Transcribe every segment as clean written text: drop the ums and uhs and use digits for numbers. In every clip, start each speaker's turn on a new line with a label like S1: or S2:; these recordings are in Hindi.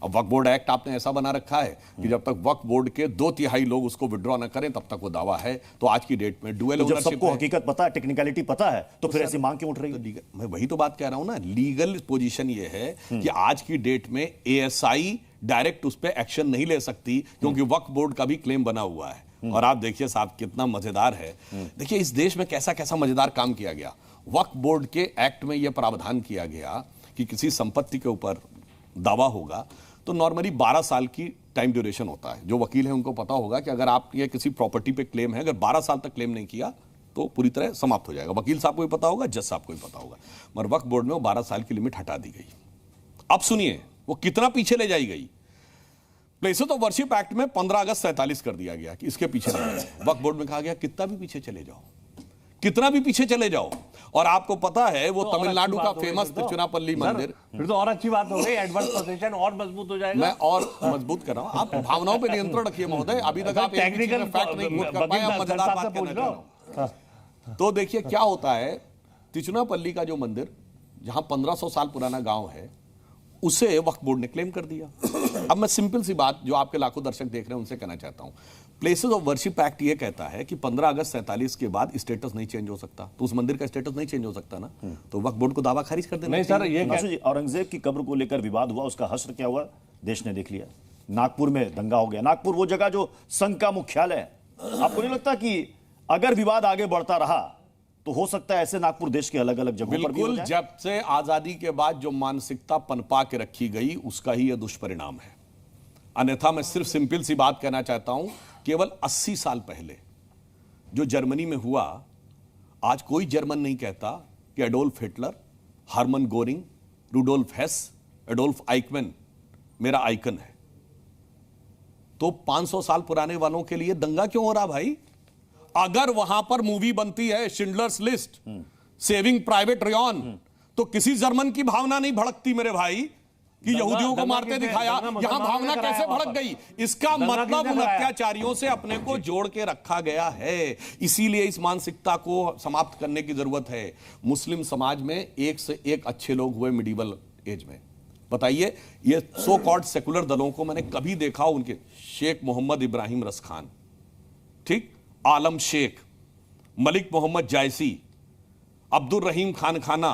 S1: अब वक्फ बोर्ड एक्ट आपने ऐसा बना रखा है कि जब तक वक्फ बोर्ड के 2/3 लोग उसको विड्रॉ न करें तब तक वो दावा है। तो आज की डेट में डुअल
S2: जब सबको हकीकत पता है, टेक्निकलिटी पता है, तो फिर ऐसी मांग क्यों उठ रही है?
S1: मैं वही तो बात कह रहा हूं ना, लीगल पोजीशन ये है कि आज की डेट में एएसआई डायरेक्ट उस पर एक्शन नहीं ले सकती क्योंकि वक्फ बोर्ड का भी क्लेम बना हुआ है। और आप देखिए साहब कितना मजेदार है, देखिए इस देश में कैसा कैसा मजेदार काम किया गया। वक्फ बोर्ड के एक्ट में यह प्रावधान किया गया कि किसी संपत्ति के ऊपर दावा होगा तो नॉर्मली 12 साल की टाइम ड्यूरेशन होता है। जो वकील है उनको पता होगा कि अगर आप ये किसी प्रॉपर्टी पे क्लेम है, अगर 12 साल तक क्लेम नहीं किया तो पूरी तरह समाप्त हो जाएगा। वकील साहब को भी पता होगा, जज साहब को भी पता होगा। मगर वक्फ बोर्ड में वो 12 साल की लिमिट हटा दी गई। अब सुनिए वो कितना पीछे ले जाई गई। प्लेसेस ऑफ वर्शिप एक्ट में 15 अगस्त 47 कर दिया गया कि इसके पीछे नहीं जाए। वक्फ बोर्ड में कहा गया कितना भी पीछे चले जाओ, कितना भी पीछे चले जाओ। और आपको पता है वो
S3: तो
S1: तमिलनाडु का फेमस तिरुचिरापल्ली मंदिर,
S3: फिर तो और अच्छी बात हो गई, एडवांस पोजीशन और मजबूत हो जाएगा।
S1: मैं और मजबूत कर रहा हूं। आप भावनाओं पे नियंत्रण रखिए महोदय। अभी तक आप
S3: टेक्निकल
S1: फैक्ट नहीं कोट कर पाए, आप मजेदार बात कहना चाह रहा हूं। तो देखिए क्या होता है, तिरुचिरापल्ली का जो मंदिर जहां 1500 साल पुराना गांव है उसे वक्फ बोर्ड ने क्लेम कर दिया। अब मैं सिंपल सी बात जो आपके लाखों दर्शक देख रहे हैं उनसे कहना चाहता हूं, प्लेसेस ऑफ वर्शिप एक्ट ये कहता है कि 15 अगस्त 47 के बाद स्टेटस नहीं चेंज हो सकता, तो उस मंदिर का स्टेटस नहीं चेंज हो सकता ना, तो वक्फ बोर्ड को दावा खारिज कर देना।
S3: नहीं सर, ये
S2: औरंगजेब की कब्र को लेकर विवाद हुआ, उसका हश्र क्या हुआ देश ने देख लिया। नागपुर में दंगा हो गया। नागपुर वो जगह जो संघ का मुख्यालय है। आपको नहीं लगता कि अगर विवाद आगे बढ़ता रहा तो हो सकता है ऐसे नागपुर देश के अलग अलग जगहों पर भी हो
S1: बिल्कुल,
S2: जाए?
S1: जब से आजादी के बाद जो मानसिकता पनपा के रखी गई उसका ही यह दुष्परिणाम है। अन्यथा मैं सिर्फ सिंपल सी बात कहना चाहता हूं, केवल 80 साल पहले जो जर्मनी में हुआ, आज कोई जर्मन नहीं कहता कि Adolf Hitler, Hermann Goering, Rudolf Hess, Adolf Eichmann मेरा आइकन है। तो 500 साल पुराने वालों के लिए दंगा क्यों हो रहा भाई? अगर वहां पर मूवी बनती है Schindler's list, saving private rayon, तो किसी जर्मन की भावना नहीं भड़कती मेरे भाई कि यहूदियों को मारते दिखाया। यहां भावना कैसे भड़क गई? इसका मतलब उन अत्याचारियों से अपने को जोड़ के रखा गया है। इसीलिए इस मानसिकता को समाप्त करने की जरूरत है। मुस्लिम समाज में एक से एक अच्छे लोग हुए मिडिवल एज में। बताइए, ये सो कॉल्ड सेकुलर दलों को मैंने कभी देखा? उनके शेख मोहम्मद इब्राहिम रसखान, ठीक, आलम शेख, मलिक मोहम्मद जायसी, अब्दुल रहीम खान खाना,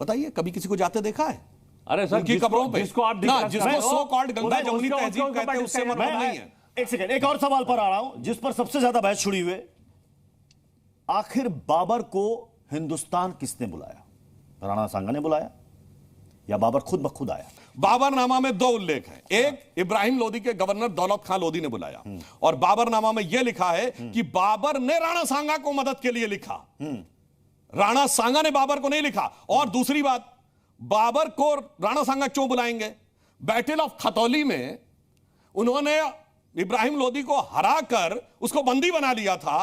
S1: बताइए कभी किसी को जाते देखा है?
S3: अरे सर,
S1: उनकी कब्रों पे
S3: जिसको आप
S1: जिसको सो कॉल्ड गंगा जमुनी तहजीब कहते हैं उससे मतलब नहीं है।
S2: एक सेकंड, एक और सवाल पर आ रहा हूं जिस पर सबसे ज्यादा बहस छुड़ी हुई। आखिर बाबर को हिंदुस्तान किसने बुलाया? राणा सांगा ने बुलाया या बाबर खुद ब खुद आया?
S1: बाबरनामा में 2 उल्लेख हैं। एक, इब्राहिम लोदी के गवर्नर दौलत खान लोदी ने बुलाया, और बाबरनामा में यह लिखा है कि बाबर ने राणा सांगा को मदद के लिए लिखा। राणा सांगा ने बाबर को नहीं लिखा। और दूसरी बात, बाबर को राणा सांगा क्यों बुलाएंगे? बैटल ऑफ खतौली में उन्होंने इब्राहिम लोदी को हराकर उसको बंदी बना लिया था,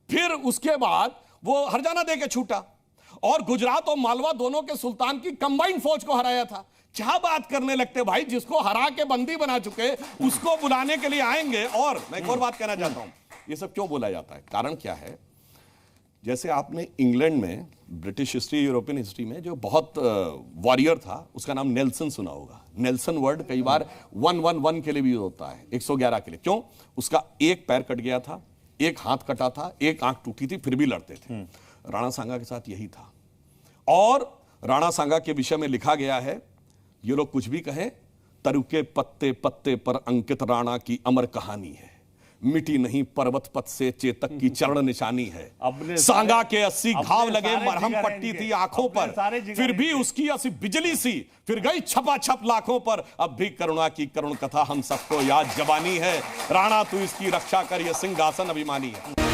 S1: फिर उसके बाद वो हरजाना दे के छूटा, और गुजरात और मालवा दोनों के सुल्तान की कंबाइंड फौज को हराया था। क्या बात करने लगते भाई, जिसको हरा के बंदी बना चुके उसको बुलाने के लिए आएंगे। और मैं एक और बात कहना चाहता हूं, ये सब क्यों बोला जाता है, कारण क्या है? जैसे आपने इंग्लैंड में ब्रिटिश हिस्ट्री, यूरोपियन हिस्ट्री में जो बहुत वॉरियर था उसका नाम नेल्सन सुना होगा। नेल्सन वर्ड कई बार 111 के लिए भी होता है, 111 के लिए। क्यों? उसका एक पैर कट गया था, एक हाथ कटा था, एक आंख टूटी थी, फिर भी लड़ते थे। राणा सांगा के साथ यही था। और राणा सांगा के विषय में लिखा गया है, ये लोग कुछ भी कहें, तरुके पत्ते पत्ते पर अंकित राणा की अमर कहानी है, मिटी नहीं पर्वत पथ से चेतक की चरण निशानी है। सांगा के 80 घाव लगे, मरहम पट्टी थी आंखों पर, फिर भी उसकी 80 बिजली सी फिर गई छपा छप लाखों पर। अब भी करुणा की करुण कथा हम सबको याद जवानी है। राणा तू इसकी रक्षा कर, ये सिंहासन अभिमानी है।